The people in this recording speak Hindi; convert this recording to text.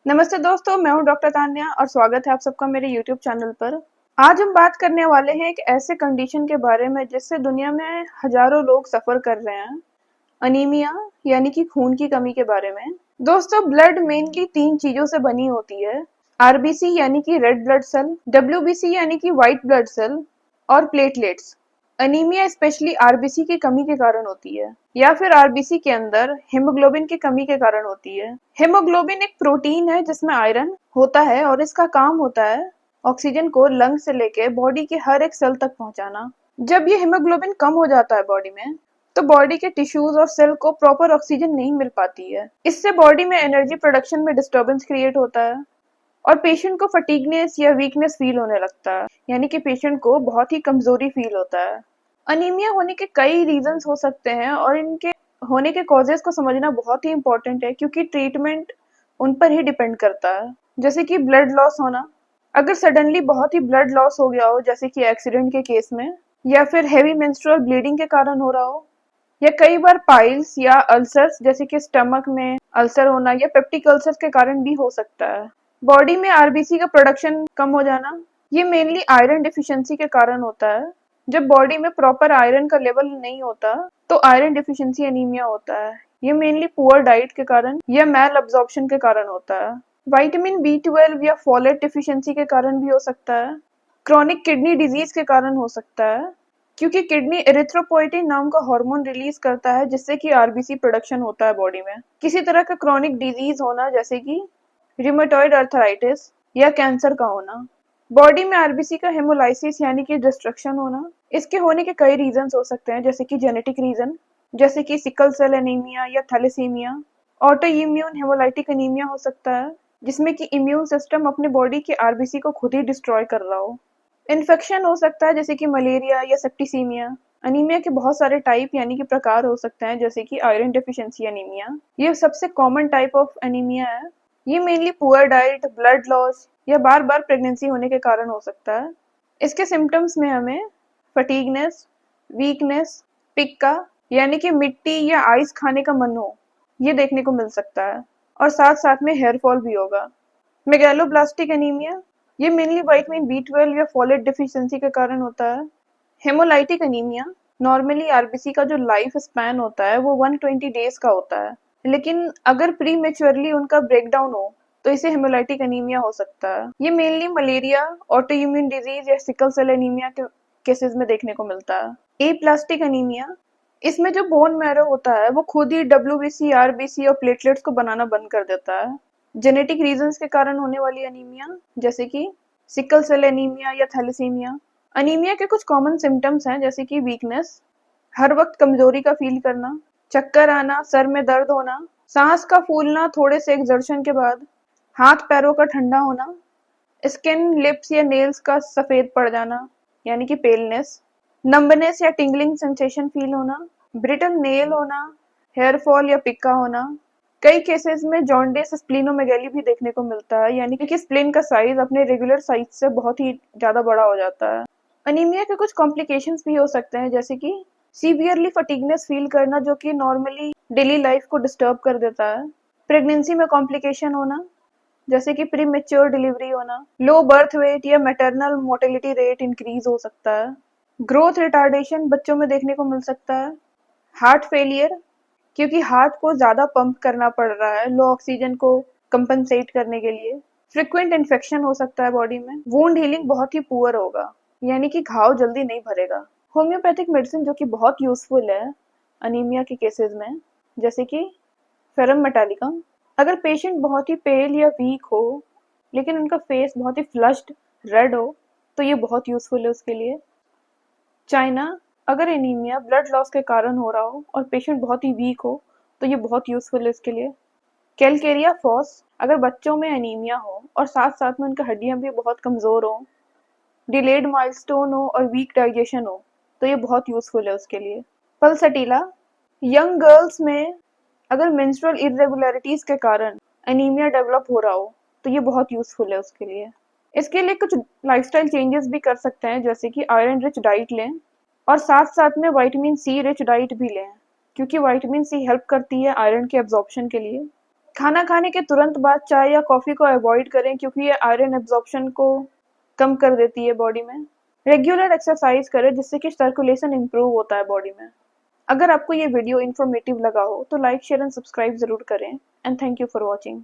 नमस्ते दोस्तों, मैं हूं डॉक्टर तान्या और स्वागत है आप सबका मेरे YouTube चैनल पर। आज हम बात करने वाले हैं एक ऐसे कंडीशन के बारे में जिससे दुनिया में हजारों लोग सफर कर रहे हैं, अनीमिया यानी कि खून की कमी के बारे में। दोस्तों, ब्लड मेनली 3 चीजों से बनी होती है। आरबीसी यानी कि रेड ब्लड सेल, डब्ल्यूबीसी यानी कि व्हाइट ब्लड सेल और प्लेटलेट्स। अनीमिया स्पेशली आरबीसी की कमी के कारण होती है या फिर आरबीसी के अंदर हीमोग्लोबिन की कमी के कारण होती है। हीमोग्लोबिन एक प्रोटीन है जिसमें आयरन होता है और इसका काम होता है ऑक्सीजन को लंग से लेके बॉडी के हर एक सेल तक पहुंचाना। जब ये हीमोग्लोबिन कम हो जाता है बॉडी में, तो बॉडी के टिश्यूज और सेल को प्रॉपर ऑक्सीजन नहीं मिल पाती है। इससे बॉडी में एनर्जी प्रोडक्शन में डिस्टर्बेंस क्रिएट होता है और पेशेंट को फटीगनेस या वीकनेस फील होने लगता है, यानी कि पेशेंट को बहुत ही कमजोरी फील होता है। अनीमिया होने के कई रीजंस हो सकते हैं और इनके होने के कॉजेस को समझना बहुत ही इम्पोर्टेंट है क्योंकि ट्रीटमेंट उन पर ही डिपेंड करता है। जैसे कि ब्लड लॉस होना, अगर सडनली बहुत ही ब्लड लॉस हो गया हो जैसे कि एक्सीडेंट के केस में, या फिर हेवी मेंस्ट्रुअल ब्लीडिंग के कारण हो रहा हो, या कई बार पाइल्स या अल्सर्स जैसे कि स्टमक में अल्सर होना या पेप्टिक अल्सर्स के कारण भी हो सकता है। बॉडी में आरबीसी का प्रोडक्शन कम हो जाना, ये मेनली आयरन डिफिशियंसी के कारण होता है। जब बॉडी में प्रॉपर आयरन का लेवल नहीं होता तो आयरन डिफिशियंसी एनीमिया होता है। ये मेनली पुअर डाइट के कारण या मैल अब्जॉर्प्शन के कारण होता है। विटामिन बी 12 या फोलेट डिफिशियंसी के कारण भी हो सकता है। क्रॉनिक किडनी डिजीज के कारण हो सकता है क्योंकि किडनी एरिथ्रोपोइटिन नाम का हार्मोन रिलीज करता है जिससे कि आरबीसी प्रोडक्शन होता है बॉडी में। किसी तरह का क्रॉनिक डिजीज होना जैसे कि रिमेटॉइड अर्थराइटिस या कैंसर का होना। बॉडी में आरबीसी का हेमोलाइसिस यानी कि डिस्ट्रक्शन होना। इसके होने के कई रीजंस हो सकते हैं जैसे कि जेनेटिक रीजन, जैसे कि सिकल सेल एनीमिया या thalassaemia. Auto immune haemolytic anaemia हो सकता है जिसमें कि इम्यून सिस्टम अपने बॉडी के आरबीसी को खुद ही डिस्ट्रॉय कर रहा हो। इन्फेक्शन हो सकता है जैसे कि मलेरिया या सेप्टिसीमिया। अनीमिया के बहुत सारे टाइप यानी कि प्रकार हो सकते हैं जैसे कि आयरन डेफिशिएंसी एनीमिया, ये सबसे कॉमन टाइप ऑफ एनीमिया है। ये mainly poor diet, blood loss या बार बार प्रेगनेंसी होने के कारण हो सकता है। इसके सिम्टम्स में हमें फटीगनेस, वीकनेस, पिक्का यानी कि मिट्टी या आइस खाने का मन हो, ये देखने को मिल सकता है और साथ साथ में हेयर फॉल भी होगा। मेगैलोब्लास्टिक एनीमिया, ये मेनली विटामिन बी 12 या फोलेट डिफिशियंसी के कारण होता है। हेमोलाइटिक एनीमिया, नॉर्मली आरबीसी का जो लाइफ स्पैन होता है वो 120 डेज का होता है, लेकिन अगर प्री मेच्योरली उनका ब्रेकडाउन हो तो इसे हेमोलाइटिक एनीमिया हो सकता है। ये mainly malaria, auto immune disease या सिकल सेल एनीमिया के केसेस में देखने को मिलता है। एप्लास्टिक एनीमिया, इसमें जो बोन मैरो होता है वो खुद ही डब्ल्यूबीसी, आरबीसी और प्लेटलेट्स को बनाना बंद कर देता है। जेनेटिक रीजंस के कारण होने वाली एनीमिया जैसे कि सिकल सेल एनीमिया या थैलेसीमिया। अनीमिया के कुछ कॉमन सिम्टम्स हैं जैसे कि वीकनेस, हर वक्त कमजोरी का फील करना, चक्कर आना, सर में दर्द होना, सांस का फूलना थोड़े से एक्सर्शन के बाद, हाथ पैरों का ठंडा होना, स्किन, लिप्स या नेल्स का सफेद पड़ जाना यानी कि पेलनेस, नंबनेस या टिंगलिंग सेंसेशन फील होना, ब्रिटल नेल होना, हेयर फॉल या पिक्का होना। कई केसेस में जॉन्डिस, स्प्लीनोमेगेली भी देखने को मिलता है यानी कि स्प्लीन का साइज अपने रेगुलर साइज से बहुत ही ज्यादा बड़ा हो जाता है। अनीमिया के कुछ कॉम्प्लिकेशंस भी हो सकते हैं जैसे कि सीवियरली फटीगनेस फील करना जो कि नॉर्मली डेली लाइफ को डिस्टर्ब कर देता है, प्रेगनेंसी में कॉम्प्लिकेशन होना जैसे कि प्री मेच्योर डिलीवरी होना, लो बर्थ वेट या मैटरनल मोर्टेलिटी रेट इंक्रीज हो सकता है, ग्रोथ रिटार्डेशन बच्चों में देखने को मिल सकता है, हार्ट फेलियर क्योंकि हार्ट को ज्यादा पंप करना पड़ रहा है लो ऑक्सीजन को कंपनसेट करने के लिए, फ्रिक्वेंट इन्फेक्शन हो सकता है बॉडी में, वुंड हीलिंग बहुत ही पुअर होगा यानी कि घाव जल्दी नहीं भरेगा। होम्योपैथिक मेडिसिन जो कि बहुत यूजफुल है अनीमिया के केसेस में जैसे कि फेरम मेटालिकम। अगर पेशेंट बहुत ही पेल या वीक हो लेकिन उनका फेस बहुत ही फ्लश्ड रेड हो तो ये बहुत यूजफुल है उसके लिए। चाइना, अगर एनीमिया ब्लड लॉस के कारण हो रहा हो और पेशेंट बहुत ही वीक हो तो ये बहुत यूजफुल है इसके लिए। कैलकेरिया फॉस, अगर बच्चों में एनीमिया हो और साथ साथ में उनकी हड्डियां भी बहुत कमजोर हो, डिलेड माइलस्टोन हो और वीक डाइजेशन हो तो ये बहुत यूजफुल है उसके लिए। पल्सटीला, यंग गर्ल्स में अगर मेंस्ट्रुअल इरेगुलरिटीज के कारण एनीमिया डेवलप हो रहा हो तो ये बहुत यूजफुल है उसके लिए। इसके लिए कुछ लाइफस्टाइल चेंजेस भी कर सकते हैं जैसे कि आयरन रिच डाइट लें और साथ साथ में विटामिन सी रिच डाइट भी लें क्योंकि विटामिन सी हेल्प करती है आयरन के एब्जॉर्प्शन के लिए। खाना खाने के तुरंत बाद चाय या कॉफ़ी को अवॉइड करें क्योंकि ये आयरन एब्जॉर्प्शन को कम कर देती है बॉडी में। रेगुलर एक्सरसाइज करें जिससे कि सर्कुलेशन इम्प्रूव होता है बॉडी में। अगर आपको ये वीडियो इन्फॉर्मेटिव लगा हो तो लाइक शेयर एंड सब्सक्राइब ज़रूर करें and thank you for watching.